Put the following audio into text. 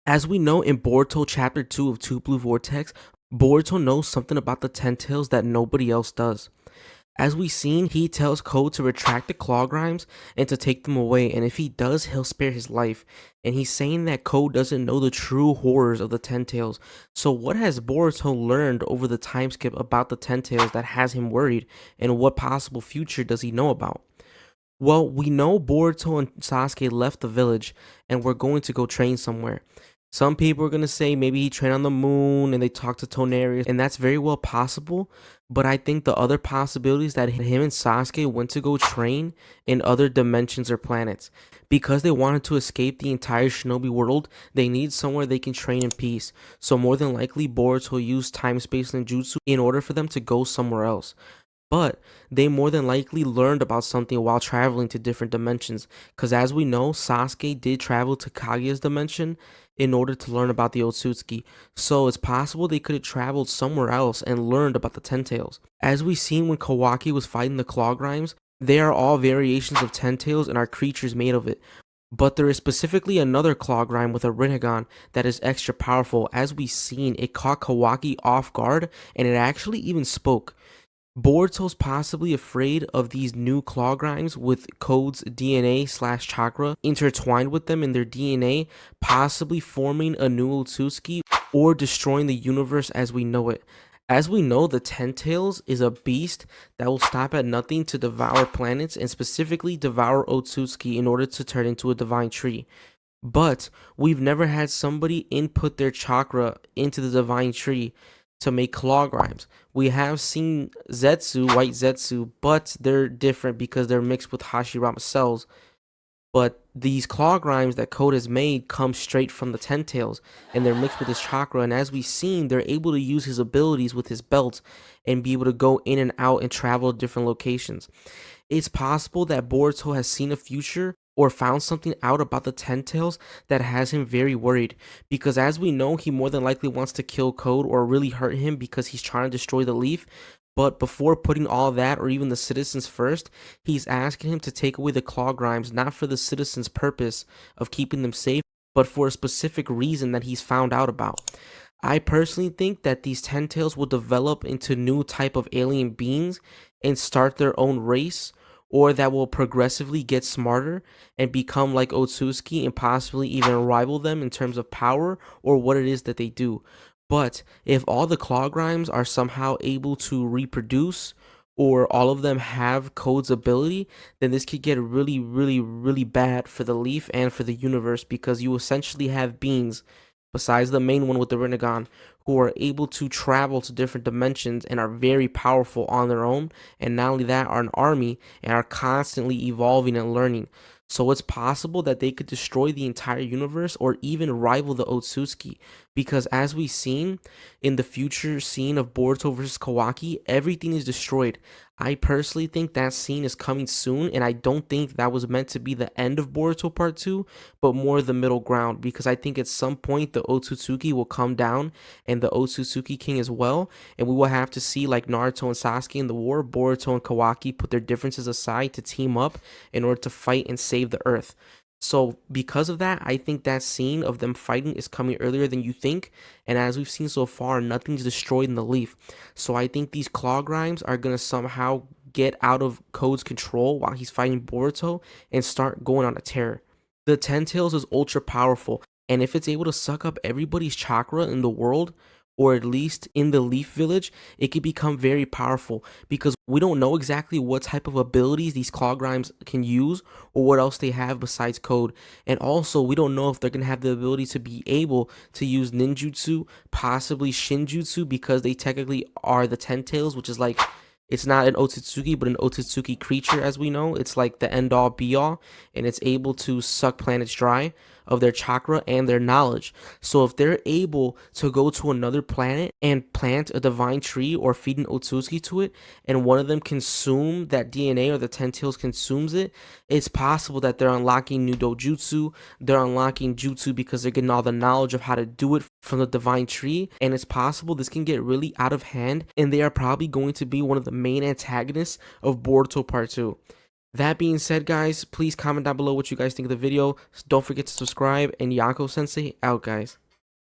As we know in Boruto Chapter 2 of Two Blue Vortex, Boruto knows something about the Ten Tails that nobody else does. As we've seen, he tells Code to retract the claw grimes and to take them away, and if he does, he'll spare his life. And he's saying that Code doesn't know the true horrors of the Ten Tails. So what has Boruto learned over the time skip about the Ten Tails that has him worried, and what possible future does he know about? Well, we know Boruto and Sasuke left the village and we're going to go train somewhere. Some people are going to say maybe he trained on the moon and they talked to Tonarius, and that's very well possible. But I think the other possibilities that him and Sasuke went to go train in other dimensions or planets. Because they wanted to escape the entire shinobi world, they need somewhere they can train in peace. So more than likely, Boruto used time, space, and jutsu in order for them to go somewhere else. But they more than likely learned about something while traveling to different dimensions. Because as we know, Sasuke did travel to Kaguya's dimension in order to learn about the Otsutsuki. So it's possible they could have traveled somewhere else and learned about the Ten Tails. As we seen when Kawaki was fighting the Claw Grimes, they are all variations of Ten Tails and are creatures made of it. But there is specifically another Claw Grime with a Rinnegan that is extra powerful. As we seen, it caught Kawaki off guard and it actually even spoke. Boruto's possibly afraid of these new claw grimes with Code's DNA/chakra intertwined with them in their DNA, possibly forming a new Otsutsuki or destroying the universe as we know it. As we know, the Ten Tails is a beast that will stop at nothing to devour planets and specifically devour Otsutsuki in order to turn into a divine tree. But we've never had somebody input their chakra into the divine tree to make claw grimes. We have seen Zetsu, white Zetsu, but they're different because they're mixed with Hashirama cells. But these claw grimes that Code has made come straight from the Ten Tails, and they're mixed with his chakra. And as we've seen, they're able to use his abilities with his belt and be able to go in and out and travel to different locations. It's possible that Boruto has seen a future or found something out about the Ten Tails that has him very worried. Because as we know, he more than likely wants to kill Code or really hurt him because he's trying to destroy the leaf. But before putting all that or even the citizens first, he's asking him to take away the claw grimes, not for the citizens' purpose of keeping them safe, but for a specific reason that he's found out about. I personally think that these Ten Tails will develop into new type of alien beings and start their own race, or that will progressively get smarter and become like Otsutsuki and possibly even rival them in terms of power or what it is that they do. But if all the claw grimes are somehow able to reproduce or all of them have Code's ability, then this could get really, really, really bad for the Leaf and for the universe because you essentially have beings, besides the main one with the Rinnegan, who are able to travel to different dimensions and are very powerful on their own, and not only that, are an army and are constantly evolving and learning. So it's possible that they could destroy the entire universe or even rival the Otsutsuki, because as we've seen in the future scene of Boruto versus Kawaki, everything is destroyed. I personally think that scene is coming soon, and I don't think that was meant to be the end of Boruto Part 2, but more the middle ground, because I think at some point the Otsutsuki will come down and the Otsutsuki King as well, and we will have to see, like Naruto and Sasuke in the war, Boruto and Kawaki put their differences aside to team up in order to fight and save the Earth. So because of that, I think that scene of them fighting is coming earlier than you think, and as we've seen so far, nothing's destroyed in the leaf. So I think these claw grimes are gonna somehow get out of Code's control while he's fighting Boruto and start going on a tear. The Ten Tails is ultra powerful, and if it's able to suck up everybody's chakra in the world, or at least in the Leaf Village, it could become very powerful because we don't know exactly what type of abilities these Claw Grimes can use or what else they have besides Code. And also, we don't know if they're going to have the ability to be able to use ninjutsu, possibly shinjutsu, because they technically are the Ten Tails, which is like, it's not an Otsutsuki, but an Otsutsuki creature, as we know. It's like the end-all, be-all, and it's able to suck planets dry of their chakra and their knowledge. So if they're able to go to another planet and plant a divine tree or feed an Otsutsuki to it, and one of them consume that DNA or the Ten Tails consumes it, it's possible that they're unlocking new dojutsu, they're unlocking jutsu because they're getting all the knowledge of how to do it from the divine tree, and it's possible this can get really out of hand, and they are probably going to be one of the main antagonists of Boruto Part 2. That being said, guys, please comment down below what you guys think of the video. Don't forget to subscribe, and Yako Sensei out, guys.